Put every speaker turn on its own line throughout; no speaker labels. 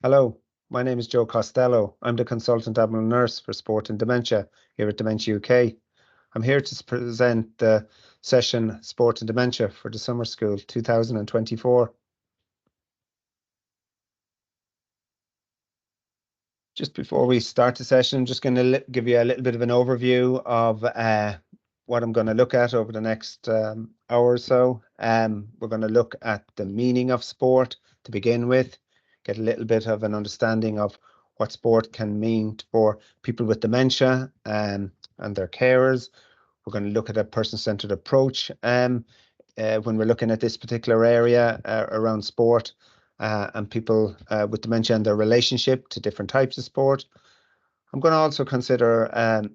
Hello, my name is Joe Costello. I'm the consultant Admiral nurse for sport and dementia here at Dementia UK. I'm here to present the session Sport and Dementia for the Summer School 2024. Just before we start the session, I'm just going to give you a little bit of an overview of what I'm going to look at over the next hour or so. We're going to look at the meaning of sport to begin with, get a little bit of an understanding of what sport can mean for people with dementia and their carers. We're going to look at a person-centered approach when we're looking at this particular area around sport and people with dementia and their relationship to different types of sport. I'm going to also consider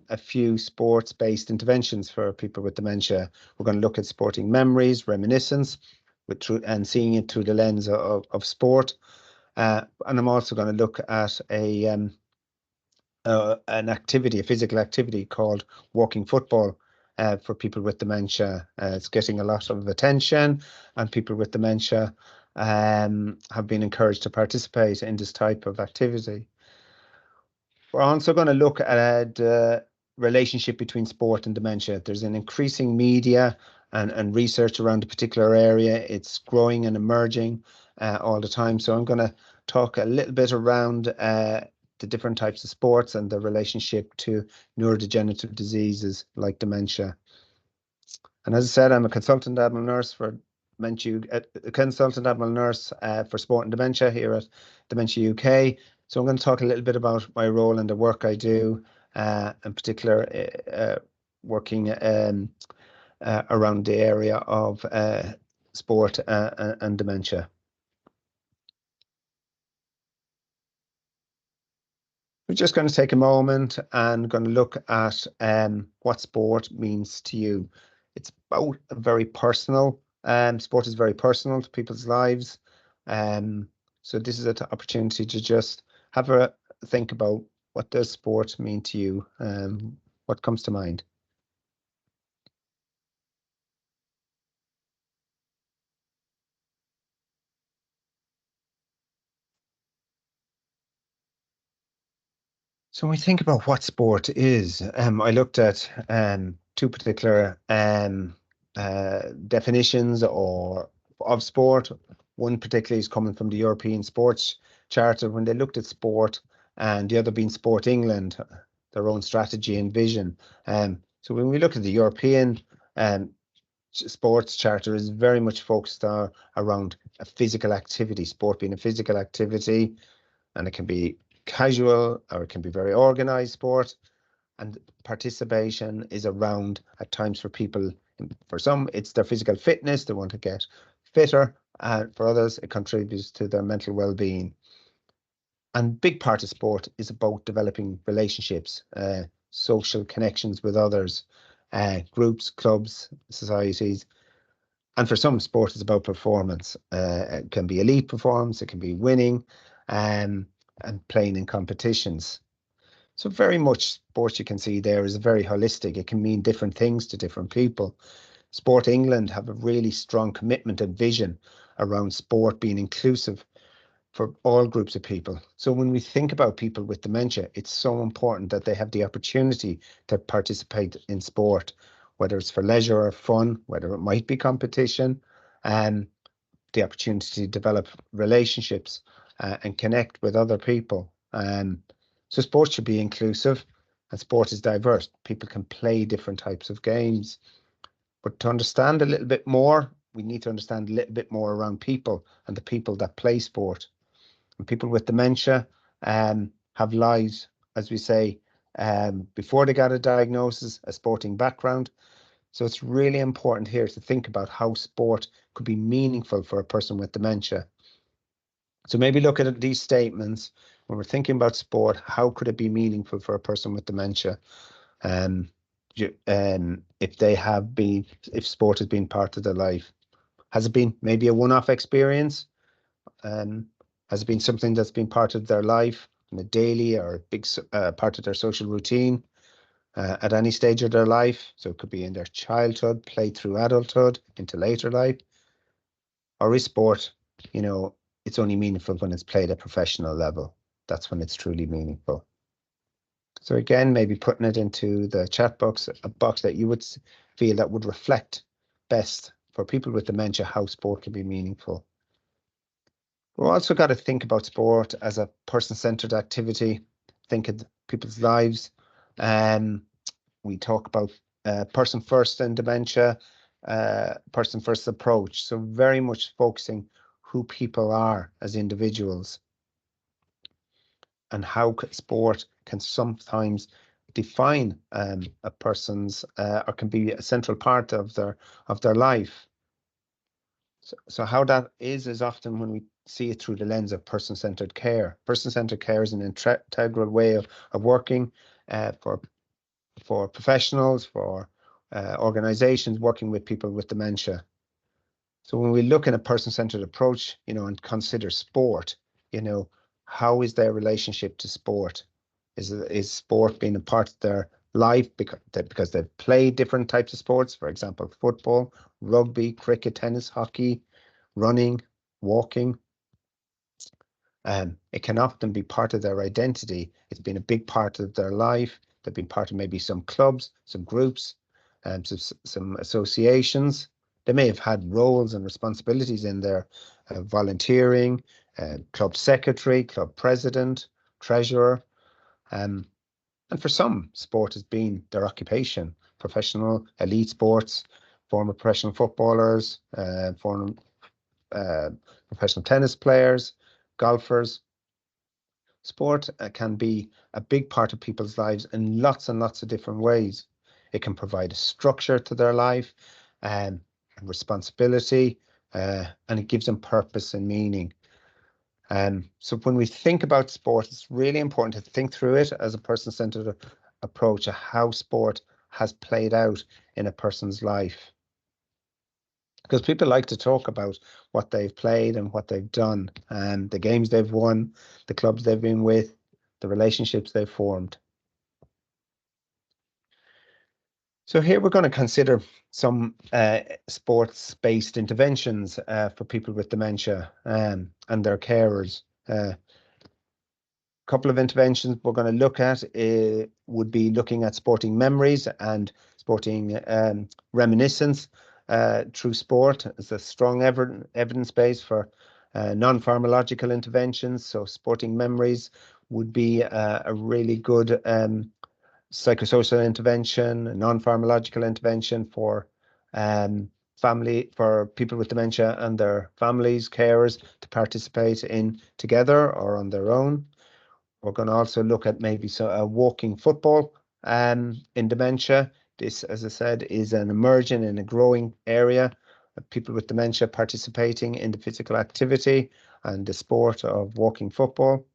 a few sports-based interventions for people with dementia. We're going to look at sporting memories, reminiscence, and seeing it through the lens of sport. And I'm also going to look at an activity, a physical activity called walking football for people with dementia. It's getting a lot of attention, and people with dementia have been encouraged to participate in this type of activity. We're also going to look at the relationship between sport and dementia. There's an increasing media and research around a particular area. It's growing and emerging all the time. So I'm going to talk a little bit around the different types of sports and the relationship to neurodegenerative diseases like dementia. And as I said, I'm a consultant Admiral nurse for Dementia, a consultant Admiral nurse for sport and dementia here at Dementia UK. So I'm going to talk a little bit about my role and the work I do, in particular working around the area of sport and dementia. We're just going to take a moment and going to look at what sport means to you. It's both very personal. Sport is very personal to people's lives. So this is an opportunity to just have a think about what does sport mean to you? What comes to mind? So when we think about what sport is, I looked at two particular definitions of sport. One particularly is coming from the European Sports Charter when they looked at sport, and the other being Sport England, their own strategy and vision. So when we look at the European Sports Charter, is very much focused around a physical activity, sport being a physical activity, and it can be casual or it can be very organized sport, and participation is around at times for people. For some it's their physical fitness, they want to get fitter, and for others it contributes to their mental well-being. And big part of sport is about developing relationships, social connections with others, groups, clubs, societies. And for some, sport is about performance. It can be elite performance, it can be winning, um, and playing in competitions. So very much sport you can see there is very holistic. It can mean different things to different people. Sport England have a really strong commitment and vision around sport being inclusive for all groups of people. So when we think about people with dementia, it's so important that they have the opportunity to participate in sport, whether it's for leisure or fun, whether it might be competition, and the opportunity to develop relationships and connect with other people. So sport should be inclusive, and sport is diverse. People can play different types of games. But to understand a little bit more, we need to understand a little bit more around people and the people that play sport. And people with dementia have lives, as we say, before they got a diagnosis, a sporting background. So it's really important here to think about how sport could be meaningful for a person with dementia. So maybe look at these statements when we're thinking about sport. How could it be meaningful for a person with dementia? Um, if they have been, if sport has been part of their life, has it been maybe a one-off experience? Um, has it been something that's been part of their life in a daily or a big part of their social routine at any stage of their life? So it could be in their childhood, play through adulthood, into later life, or is sport, you know, it's only meaningful when it's played at professional level. That's when it's truly meaningful. So again, maybe putting it into the chat box, a box that you would feel that would reflect best for people with dementia, how sport can be meaningful. We've also got to think about sport as a person-centered activity, think of people's lives. We talk about person first in dementia, person first approach. So very much focusing who people are as individuals and how sport can sometimes define a person's or can be a central part of their life. So how that is often when we see it through the lens of person-centered care. Person-centered care is an integral way of working for professionals, for organizations working with people with dementia. So when we look at a person-centered approach, and consider sport, how is their relationship to sport? Is sport being a part of their life because they've played different types of sports, for example, football, rugby, cricket, tennis, hockey, running, walking. It can often be part of their identity. It's been a big part of their life. They've been part of maybe some clubs, some groups, some associations. They may have had roles and responsibilities in their volunteering, club secretary, club president, treasurer. And for some, sport has been their occupation, professional, elite sports, former professional footballers, former professional tennis players, golfers. Sport can be a big part of people's lives in lots and lots of different ways. It can provide a structure to their life and responsibility, and it gives them purpose and meaning. So when we think about sport, it's really important to think through it as a person-centered approach of how sport has played out in a person's life. Because people like to talk about what they've played and what they've done, and the games they've won, the clubs they've been with, the relationships they've formed. So here we're going to consider some sports-based interventions for people with dementia and their carers. Couple of interventions we're going to look at would be looking at sporting memories and sporting reminiscence through sport. There's a strong evidence base for non-pharmacological interventions. So sporting memories would be a really good psychosocial intervention, a non-pharmacological intervention for for people with dementia and their families, carers to participate in together or on their own. We're going to also look at maybe walking football in dementia. This, as I said, is an emerging and a growing area of people with dementia participating in the physical activity and the sport of walking football.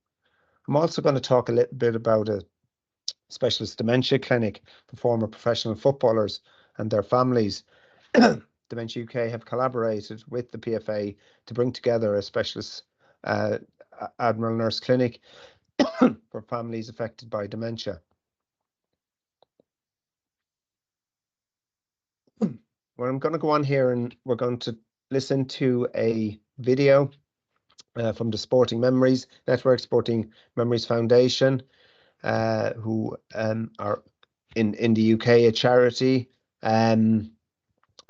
I'm also going to talk a little bit about a specialist dementia clinic for former professional footballers and their families. Dementia UK have collaborated with the PFA to bring together a specialist Admiral nurse clinic for families affected by dementia. Well, I'm going to go on here and we're going to listen to a video from the Sporting Memories Network, Sporting Memories Foundation, who are in the UK, a charity. I'm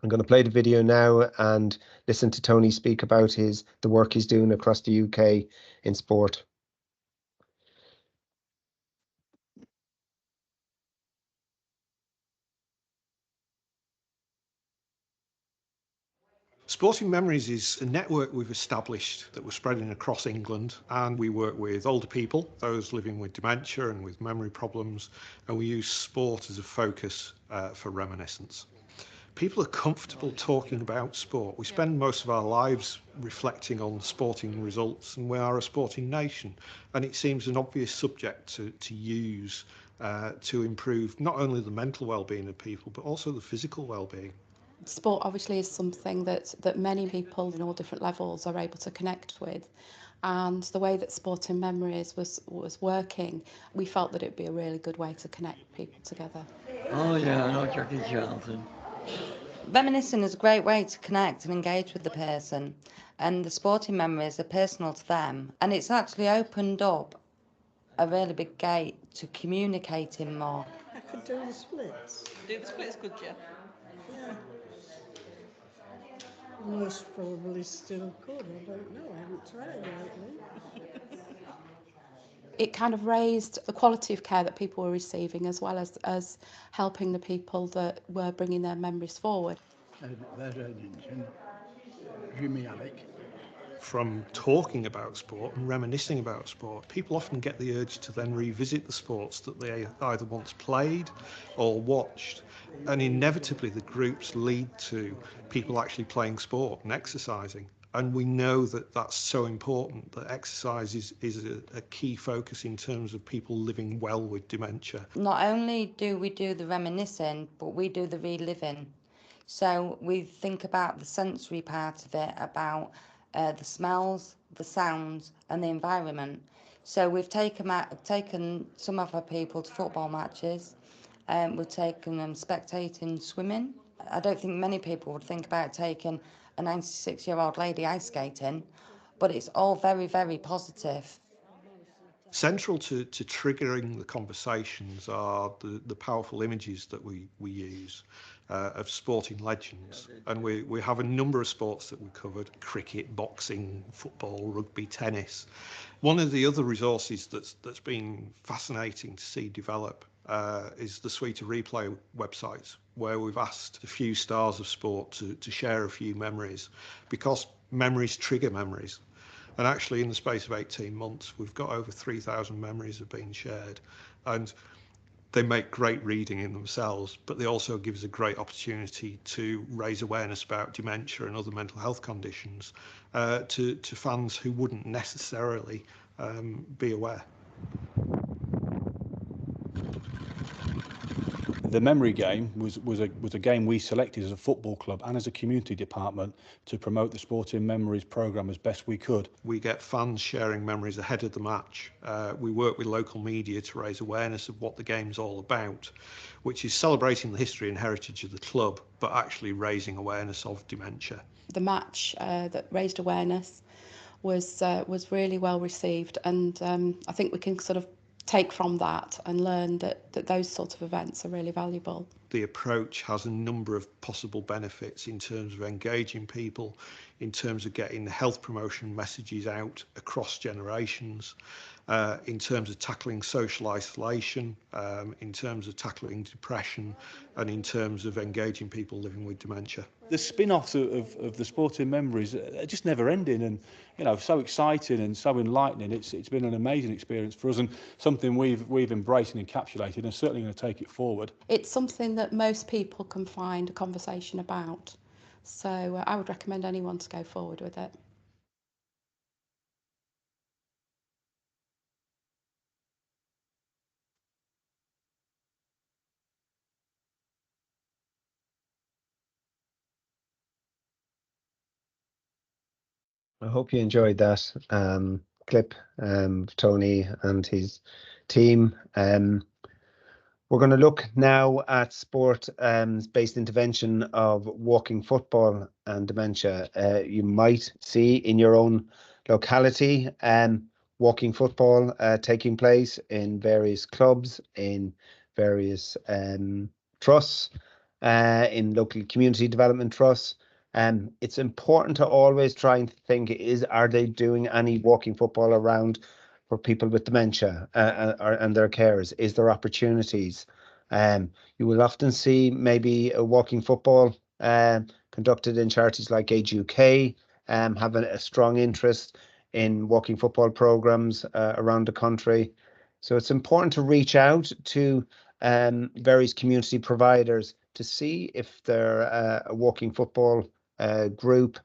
going to play the video now and listen to Tony speak about the work he's doing across the UK in sport.
Sporting Memories is a network we've established that we're spreading across England, and we work with older people, those living with dementia and with memory problems, and we use sport as a focus for reminiscence. People are comfortable talking about sport. We spend most of our lives reflecting on sporting results, and we are a sporting nation, and it seems an obvious subject to use to improve not only the mental well-being of people, but also the physical well-being.
Sport obviously is something that many people in all different levels are able to connect with, and the way that Sporting Memories was working, we felt that it would be a really good way to connect people together.
Oh yeah, I know Jackie Johnson.
Reminiscing is a great way to connect and engage with the person.
and the sporting memories are personal to them, and it's actually opened up a really big gate to communicating more.
I could do the splits.
Do the splits, could you?
Yeah. Most probably still could. I don't know. I haven't tried lately.
It kind of raised the quality of care that people were receiving, as well as helping the people that were bringing their memories forward.
There's Jimmy Alec.
From talking about sport and reminiscing about sport, people often get the urge to then revisit the sports that they either once played or watched. And inevitably the groups lead to people actually playing sport and exercising. And we know that that's so important, that exercise is a key focus in terms of people living well with dementia.
Not only do we do the reminiscing, but we do the reliving. So we think about the sensory part of it, about the smells, the sounds and the environment. So we've taken some of our people to football matches, we've taken them spectating swimming. I don't think many people would think about taking a 96-year-old lady ice skating, but it's all very, very positive.
Central to triggering the conversations are the powerful images that we use of sporting legends. And we have a number of sports that we covered: cricket, boxing, football, rugby, tennis. One of the other resources that's been fascinating to see develop is the Suite of Replay websites, where we've asked a few stars of sport to share a few memories, because memories trigger memories. And actually, in the space of 18 months, we've got over 3,000 memories have been shared. And they make great reading in themselves, but they also give us a great opportunity to raise awareness about dementia and other mental health conditions to fans who wouldn't necessarily be aware.
The memory game was a game we selected as a football club and as a community department to promote the Sporting Memories programme as best we could.
We get fans sharing memories ahead of the match. We work with local media to raise awareness of what the game's all about, which is celebrating the history and heritage of the club, but actually raising awareness of dementia.
The match that raised awareness was really well received, and I think we can sort of take from that and learn that those sorts of events are really valuable.
The approach has a number of possible benefits in terms of engaging people, in terms of getting the health promotion messages out across generations, in terms of tackling social isolation, in terms of tackling depression, and in terms of engaging people living with dementia.
The spin-offs of the Sporting Memories are just never ending, and so exciting and so enlightening. It's been an amazing experience for us, and something we've embraced and encapsulated, and certainly going to take it forward.
It's something that most people can find a conversation about, so I would recommend anyone to go forward with it.
I hope you enjoyed that clip, Tony and his team. We're going to look now at sport-based intervention of walking football and dementia. You might see in your own locality walking football taking place in various clubs, in various trusts, in local community development trusts. It's important to always try and think, are they doing any walking football around for people with dementia and their carers? Is there opportunities? You will often see maybe a walking football conducted in charities like Age UK, having a strong interest in walking football programs around the country. So it's important to reach out to various community providers to see if there a walking football group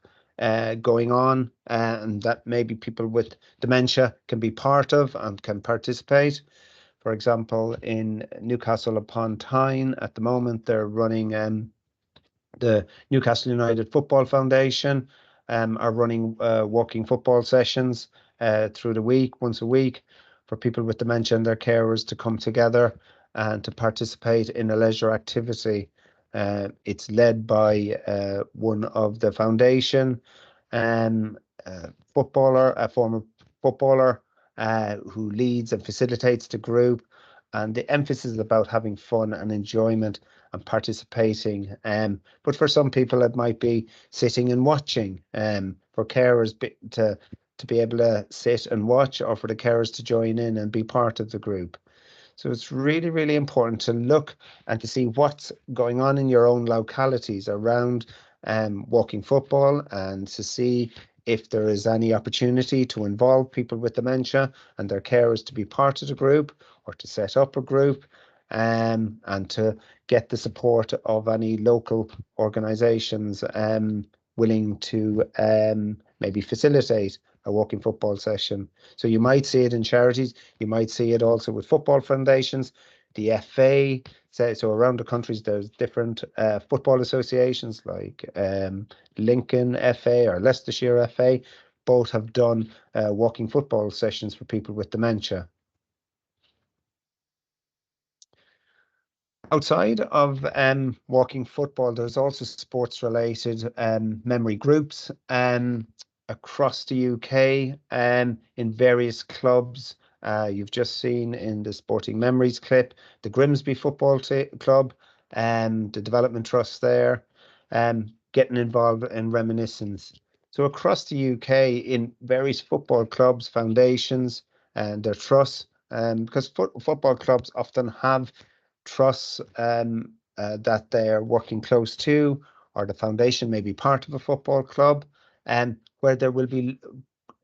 going on, and that maybe people with dementia can be part of and can participate. For example, in Newcastle upon Tyne at the moment, they're running the Newcastle United Football Foundation are running walking football sessions through the week, once a week, for people with dementia and their carers to come together and to participate in a leisure activity. It's led by one of the foundation, footballer, a former footballer who leads and facilitates the group. And the emphasis is about having fun and enjoyment and participating. But for some people, it might be sitting and watching. For carers to be able to sit and watch, or for the carers to join in and be part of the group. So it's really, really important to look and to see what's going on in your own localities around walking football, and to see if there is any opportunity to involve people with dementia and their carers to be part of the group, or to set up a group, and to get the support of any local organisations willing to maybe facilitate a walking football session. So you might see it in charities, you might see it also with football foundations, the FA. So around the countries, there's different football associations like Lincoln FA or Leicestershire FA. Both have done walking football sessions for people with dementia. Outside of walking football, there's also sports-related memory groups across the UK in various clubs. You've just seen in the Sporting Memories clip, the Grimsby Football Club, the Development Trust there, getting involved in reminiscence. So across the UK in various football clubs, foundations, and their trusts, because football clubs often have trusts that they're working close to, or the foundation may be part of a football club, and where there will be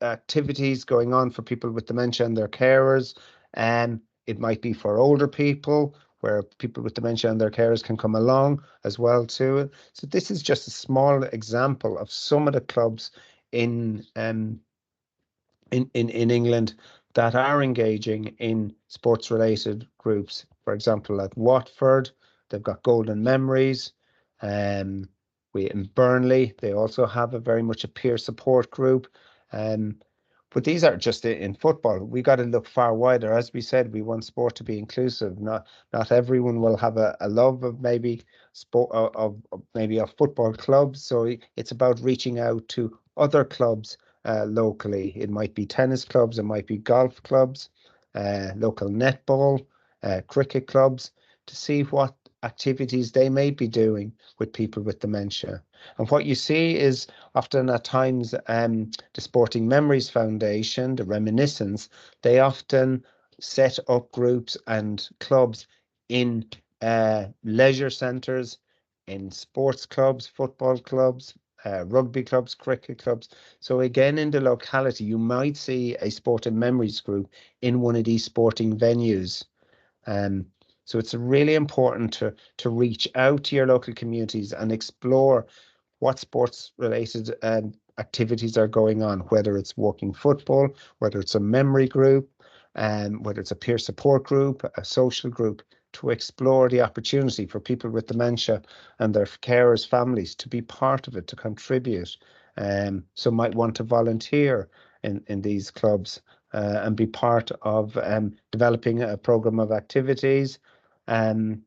activities going on for people with dementia and their carers. And it might be for older people, where people with dementia and their carers can come along as well too. So this is just a small example of some of the clubs in England that are engaging in sports related groups. For example, at Watford, they've got Golden Memories. In Burnley, they also have a very much a peer support group. But these are just in football. We got to look far wider. As we said, we want sport to be inclusive. Not everyone will have a love of maybe sport of maybe of football clubs. So it's about reaching out to other clubs locally. It might be tennis clubs, it might be golf clubs, local netball, cricket clubs, to see what activities they may be doing with people with dementia. And what you see is often at times the Sporting Memories Foundation, the Reminiscence, they often set up groups and clubs in leisure centres, in sports clubs, football clubs, rugby clubs, cricket clubs. So again, in the locality, you might see a Sporting Memories group in one of these sporting venues. So it's really important to reach out to your local communities and explore what sports related activities are going on, whether it's walking football, whether it's a memory group, whether it's a peer support group, a social group, to explore the opportunity for people with dementia and their carers' families to be part of it, to contribute. Some might want to volunteer in these clubs and be part of developing a program of activities and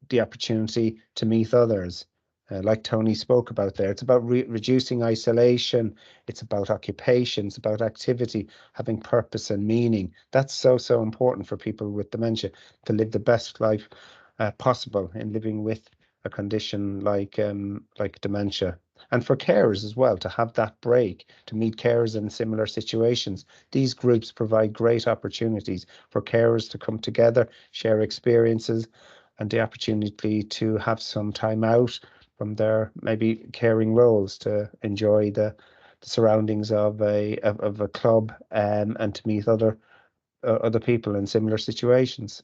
the opportunity to meet others. Like Tony spoke about there, it's about reducing isolation, it's about occupation, it's about activity, having purpose and meaning. That's so important for people with dementia, to live the best life possible in living with a condition like dementia. And for carers as well, to have that break, to meet carers in similar situations. These groups provide great opportunities for carers to come together, share experiences, and the opportunity to have some time out from their maybe caring roles, to enjoy the surroundings of a club and to meet other people in similar situations.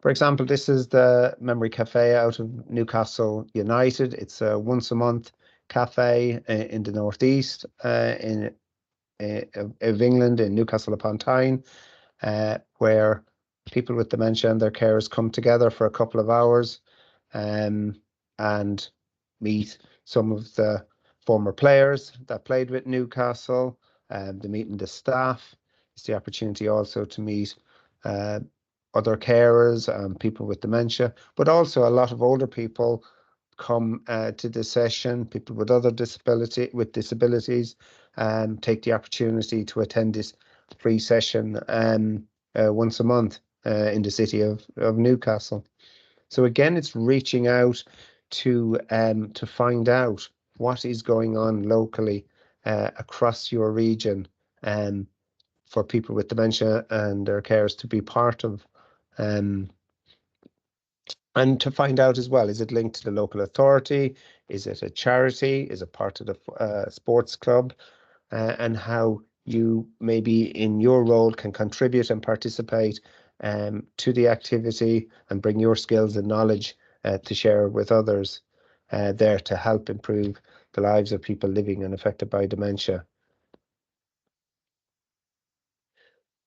For example, this is the Memory Cafe out of Newcastle United. It's a once a month cafe in the northeast of England, in Newcastle upon Tyne, where people with dementia and their carers come together for a couple of hours and meet some of the former players that played with Newcastle, the meeting the staff. It's the opportunity also to meet other carers and people with dementia, but also a lot of older people come to the session. People with other disabilities take the opportunity to attend this free session once a month in the city of Newcastle. So again, it's reaching out to find out what is going on locally across your region, for people with dementia and their carers to be part of. And to find out as well, is it linked to the local authority? Is it a charity? Is it part of the sports club? And how you maybe in your role can contribute and participate to the activity and bring your skills and knowledge to share with others there to help improve the lives of people living and affected by dementia.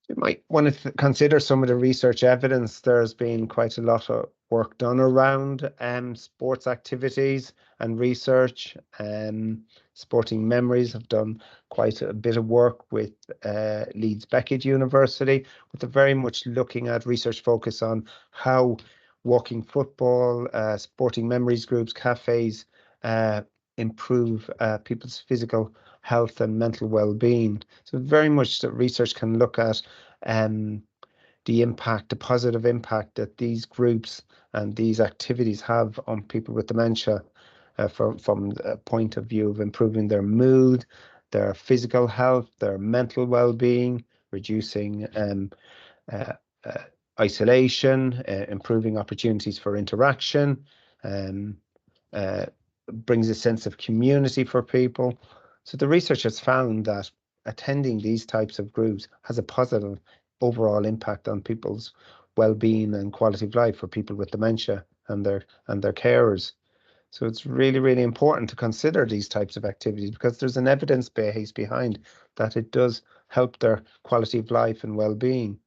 You might want to consider some of the research evidence. There's been quite a lot of work done around sports activities and research. Sporting Memories have done quite a bit of work with Leeds Beckett University, with a very much looking at research focus on how walking football, sporting memories groups, cafes improve people's physical health and mental well-being. So very much that research can look at the impact, the positive impact that these groups and these activities have on people with dementia from a point of view of improving their mood, their physical health, their mental well-being, reducing isolation, improving opportunities for interaction, brings a sense of community for people. So the research has found that attending these types of groups has a positive overall impact on people's well-being and quality of life for people with dementia and their carers. So it's really, really important to consider these types of activities because there's an evidence base behind that it does help their quality of life and well-being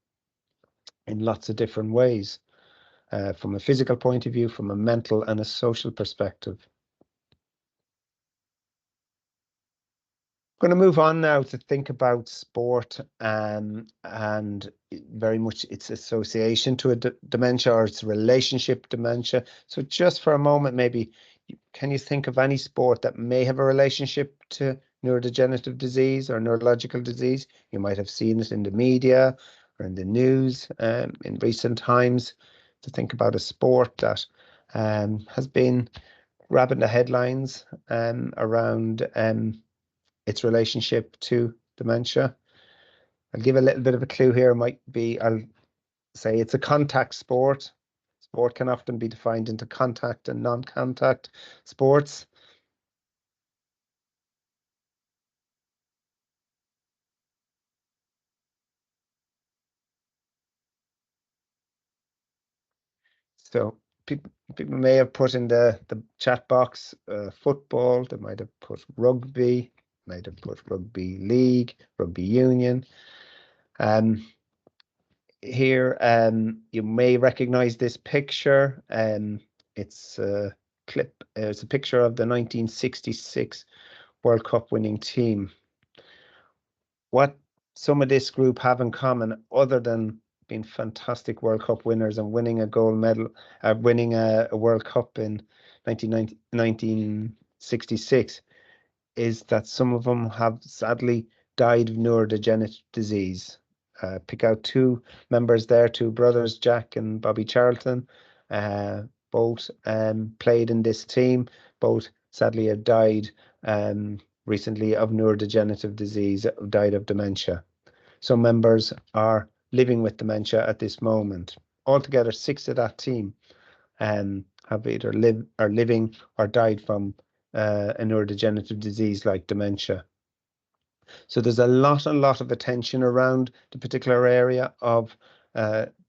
in lots of different ways, from a physical point of view, from a mental and a social perspective. Going to move on now to think about sport and very much its association to a dementia or its relationship dementia. So just for a moment, maybe, can you think of any sport that may have a relationship to neurodegenerative disease or neurological disease? You might have seen it in the media or in the news in recent times. To think about a sport that has been grabbing the headlines around its relationship to dementia. I'll give a little bit of a clue here. It might be, I'll say it's a contact sport. Sport can often be defined into contact and non-contact sports. So people may have put in the chat box football, they might have put rugby, might have put rugby league, rugby union. Here, you may recognize this picture. It's a clip. It's a picture of the 1966 World Cup winning team. What some of this group have in common, other than being fantastic World Cup winners and winning a gold medal, winning a World Cup in 1966, is that some of them have sadly died of neurodegenerative disease. Pick out two members there, two brothers, Jack and Bobby Charlton. Both played in this team. Both sadly have died recently of neurodegenerative disease, died of dementia. Some members are living with dementia at this moment. Altogether, 6 of that team have either living or died from a neurodegenerative disease like dementia. So there's a lot of attention around the particular area of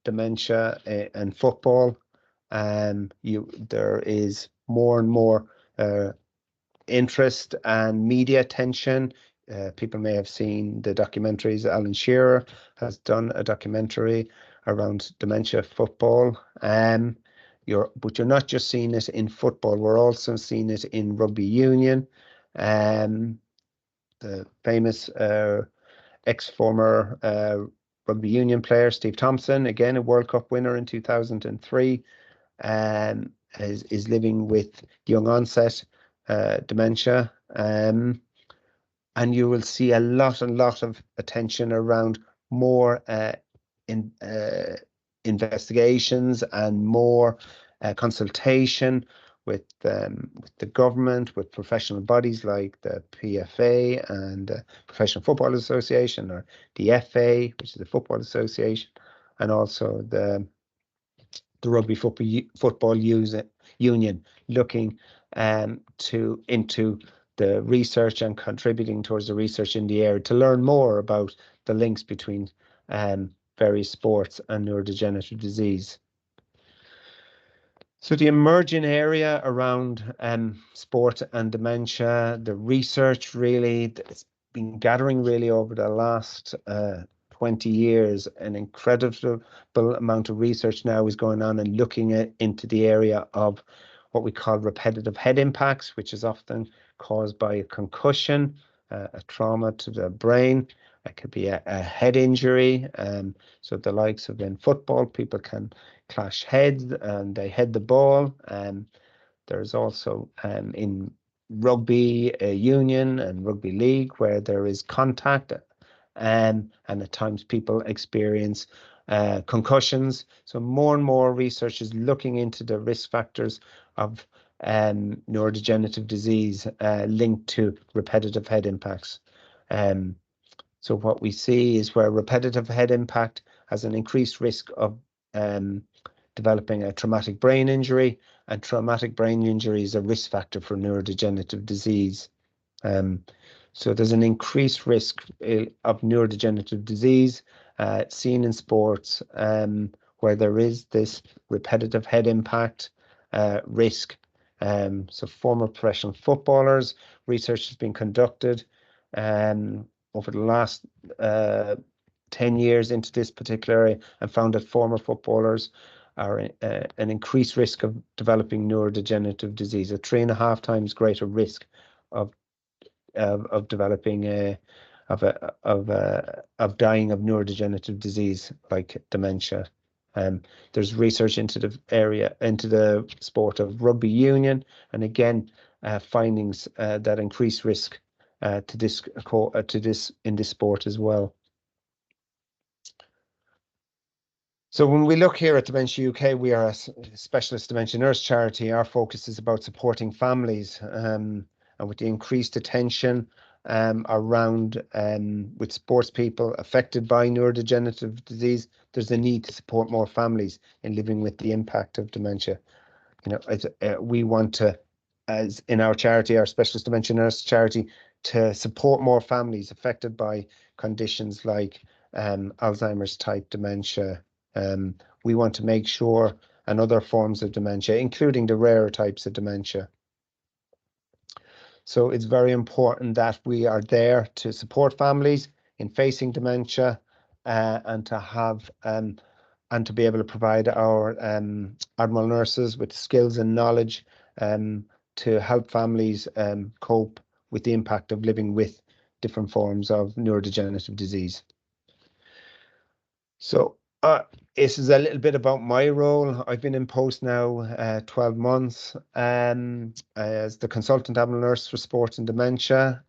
dementia and football. There is more and more interest and media attention. People may have seen the documentaries. Alan Shearer has done a documentary around dementia football. But you're not just seeing it in football. We're also seeing it in rugby union. The famous ex-former rugby union player Steve Thompson, again a World Cup winner in 2003, is living with young onset dementia. And you will see a lot of attention around more investigations and more consultation with the government, with professional bodies like the PFA and the Professional Football Association, or the FA, which is the Football Association, and also the Rugby Football Union, looking into the research and contributing towards the research in the area to learn more about the links between various sports and neurodegenerative disease. So the emerging area around sport and dementia, the research really it's been gathering really over the last 20 years. An incredible amount of research now is going on and looking into the area of what we call repetitive head impacts, which is often caused by a concussion, a trauma to the brain. It could be a head injury. So the likes of in football, people can clash heads and they head the ball. There's also in rugby union and rugby league where there is contact, and at times people experience concussions. So more and more research is looking into the risk factors of neurodegenerative disease linked to repetitive head impacts. So what we see is where repetitive head impact has an increased risk of developing a traumatic brain injury, and traumatic brain injury is a risk factor for neurodegenerative disease. So there's an increased risk of neurodegenerative disease seen in sports where there is this repetitive head impact risk. So former professional footballers, research has been conducted over the last 10 years into this particular area, and found that former footballers are an increased risk of developing neurodegenerative disease, a 3.5 times greater risk of developing of dying of neurodegenerative disease like dementia. There's research into the sport of rugby union, and again findings that increase risk to this in this sport as well. So when we look here at Dementia UK, we are a specialist dementia nurse charity. Our focus is about supporting families, and with the increased attention around with sports people affected by neurodegenerative disease, there's a need to support more families in living with the impact of dementia. You know, we want to, as in our charity, our specialist dementia nurse charity, to support more families affected by conditions like Alzheimer's type dementia. We want to make sure, and other forms of dementia, including the rarer types of dementia. So it's very important that we are there to support families in facing dementia, and to have and to be able to provide our Admiral nurses with skills and knowledge to help families cope with the impact of living with different forms of neurodegenerative disease. So this is a little bit about my role. I've been in post now 12 months as the consultant Admiral nurse for sport and dementia.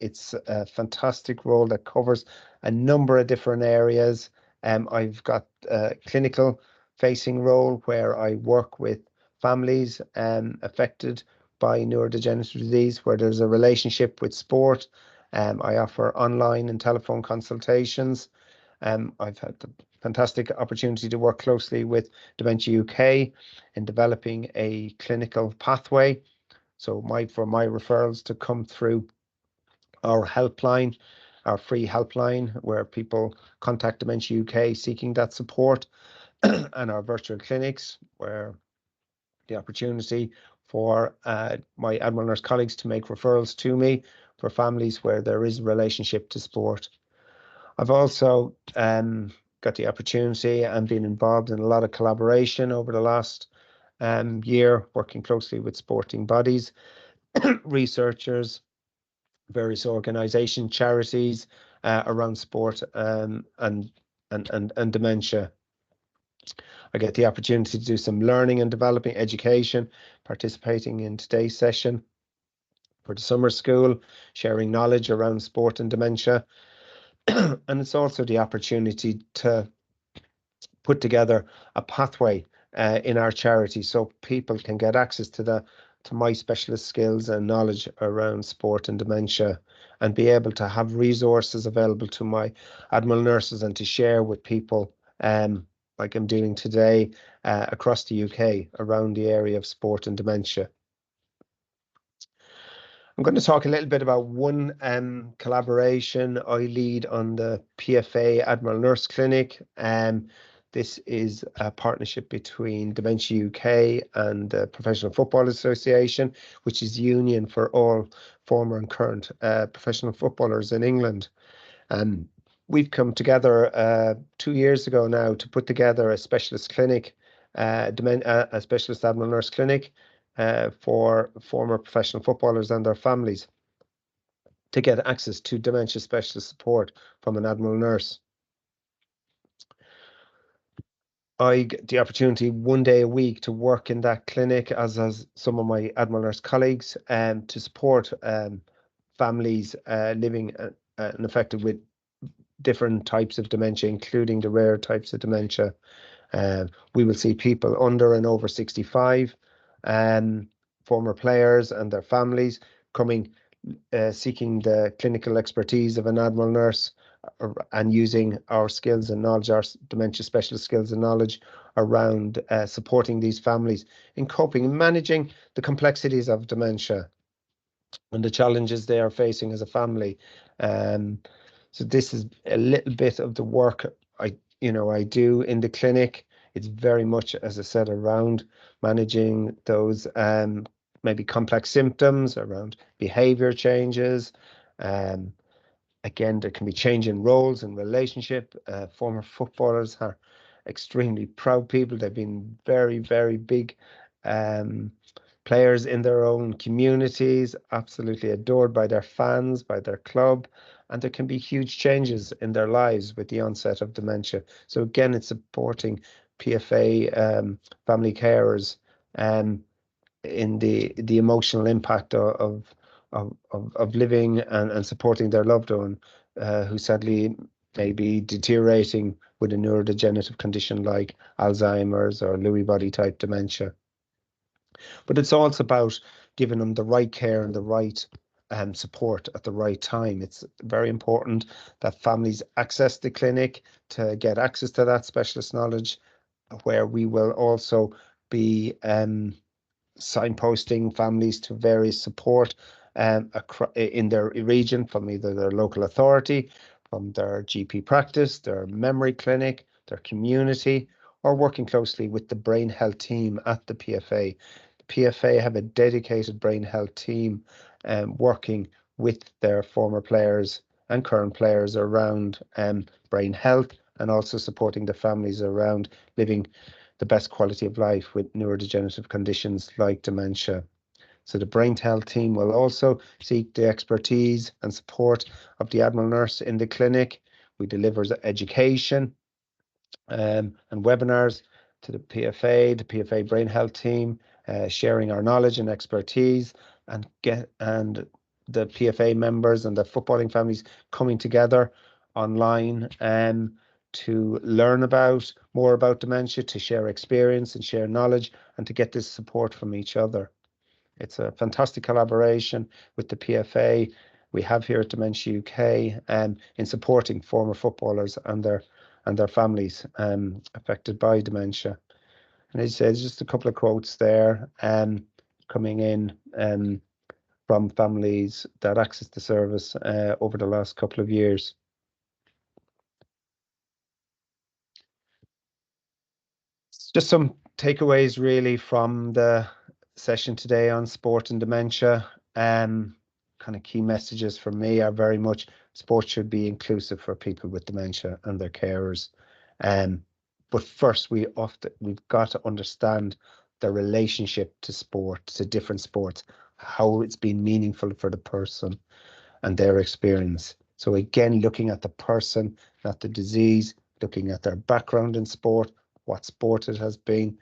It's a fantastic role that covers a number of different areas. I've got a clinical facing role where I work with families affected by neurodegenerative disease, where there's a relationship with sport. I offer online and telephone consultations. I've had the fantastic opportunity to work closely with Dementia UK in developing a clinical pathway. So for my referrals to come through our helpline, our free helpline, where people contact Dementia UK seeking that support, and our virtual clinics, where the opportunity for my Admiral nurse colleagues to make referrals to me for families where there is a relationship to sport. I've also got the opportunity and been involved in a lot of collaboration over the last year, working closely with sporting bodies, researchers, various organisations, charities around sport and dementia. I get the opportunity to do some learning and developing education, participating in today's session for the summer school, sharing knowledge around sport and dementia. And it's also the opportunity to put together a pathway in our charity so people can get access to my specialist skills and knowledge around sport and dementia, and be able to have resources available to my Admiral nurses and to share with people, like I'm doing today, across the UK around the area of sport and dementia. I'm going to talk a little bit about one collaboration I lead on the PFA Admiral Nurse Clinic. This is a partnership between Dementia UK and the Professional Football Association, which is the union for all former and current professional footballers in England. We've come together 2 years ago now to put together a specialist clinic, a specialist Admiral Nurse Clinic for former professional footballers and their families to get access to dementia specialist support from an Admiral nurse. I get the opportunity 1 day a week to work in that clinic, as some of my Admiral nurse colleagues, to support families living and affected with different types of dementia, including the rare types of dementia. We will see people under and over 65, former players and their families coming, seeking the clinical expertise of an Admiral nurse, and using our skills and knowledge, our dementia specialist skills and knowledge around supporting these families in coping and managing the complexities of dementia and the challenges they are facing as a family. So this is a little bit of the work I do in the clinic. It's very much, as I said, around managing those maybe complex symptoms, around behavior changes. Again, there can be change in roles and relationship. Former footballers are extremely proud people. They've been very, very big players in their own communities, absolutely adored by their fans, by their club, and there can be huge changes in their lives with the onset of dementia. So again, it's supporting PFA family carers in the emotional impact of living and supporting their loved one who sadly may be deteriorating with a neurodegenerative condition like Alzheimer's or Lewy body type dementia. But it's also about giving them the right care and the right support at the right time. It's very important that families access the clinic to get access to that specialist knowledge, where we will also be signposting families to various support in their region, from either their local authority, from their GP practice, their memory clinic, their community, or working closely with the brain health team at the PFA. The PFA have a dedicated brain health team working with their former players and current players around brain health, and also supporting the families around living the best quality of life with neurodegenerative conditions like dementia. So the brain health team will also seek the expertise and support of the Admiral nurse in the clinic. We deliver education and webinars to the PFA brain health team, sharing our knowledge and expertise, and the PFA members and the footballing families coming together online to learn more about dementia, to share experience and share knowledge, and to get this support from each other. It's a fantastic collaboration with the PFA we have here at Dementia UK in supporting former footballers and their families affected by dementia. And as I said, just a couple of quotes there coming in from families that access the service over the last couple of years. Just some takeaways really from the session today on sport and dementia. Kind of key messages for me are very much sport should be inclusive for people with dementia and their carers. But first, we've got to understand the relationship to sport, to different sports, how it's been meaningful for the person and their experience. So again, looking at the person, not the disease, looking at their background in sport, what sport it has been.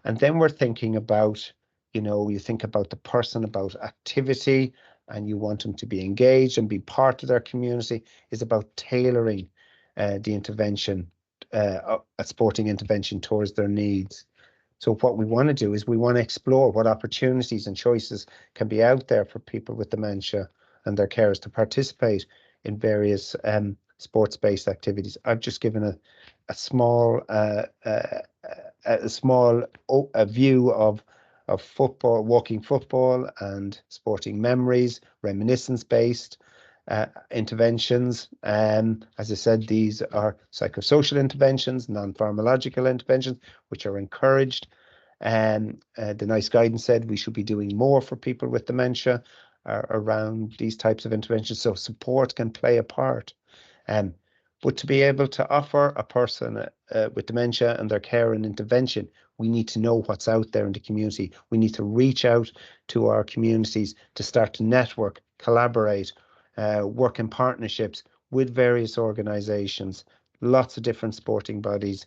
And then we're thinking about, you think about the person, about activity, and you want them to be engaged and be part of their community, is about tailoring the intervention, a sporting intervention towards their needs. So what we want to do is we want to explore what opportunities and choices can be out there for people with dementia and their carers to participate in various sports-based activities. I've just given a small view of football, walking football, and sporting memories, reminiscence-based interventions. As I said, these are psychosocial interventions, non-pharmacological interventions, which are encouraged. The NICE guidance said we should be doing more for people with dementia around these types of interventions, so support can play a part. But to be able to offer a person with dementia and their care and intervention, we need to know what's out there in the community. We need to reach out to our communities to start to network, collaborate, work in partnerships with various organisations, lots of different sporting bodies,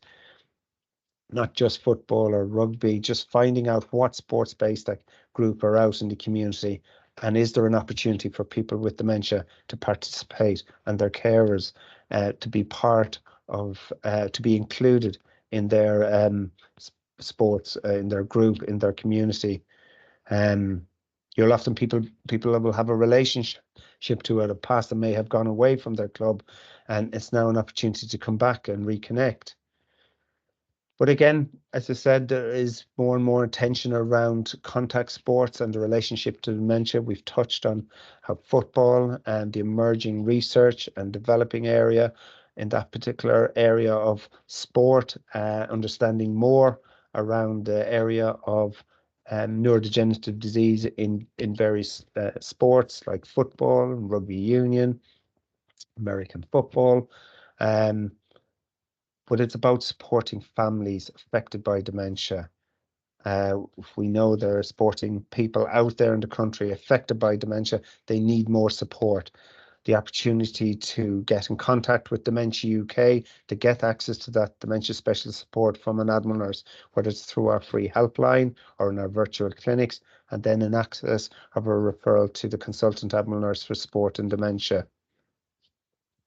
not just football or rugby, just finding out what sports-based group are out in the community, and is there an opportunity for people with dementia to participate and their carers to be part of, to be included in their sports, in their group, in their community. You'll often people will have a relationship to it, a past that may have gone away from their club, and it's now an opportunity to come back and reconnect. But again, as I said, there is more and more attention around contact sports and the relationship to dementia. We've touched on how football and the emerging research and developing area in that particular area of sport, understanding more around the area of neurodegenerative disease in various sports like football, rugby union, American football. But it's about supporting families affected by dementia. We know there are sporting people out there in the country affected by dementia. They need more support. The opportunity to get in contact with Dementia UK, to get access to that dementia specialist support from an Admiral nurse, whether it's through our free helpline or in our virtual clinics, and then an access of a referral to the consultant Admiral nurse for sport and dementia.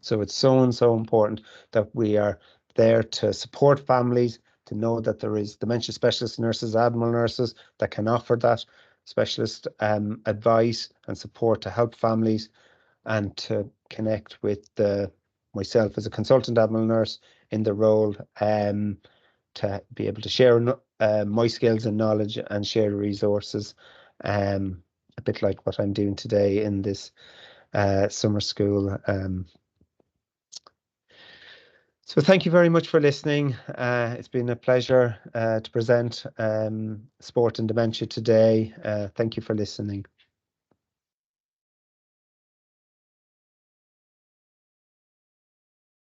So it's so important that we are there to support families, to know that there is dementia specialist nurses, Admiral nurses that can offer that specialist advice and support to help families, and to connect with myself as a consultant Admiral nurse in the role, to be able to share my skills and knowledge and share resources, a bit like what I'm doing today in this summer school. So thank you very much for listening. It's been a pleasure to present Sport and Dementia today. Thank you for listening.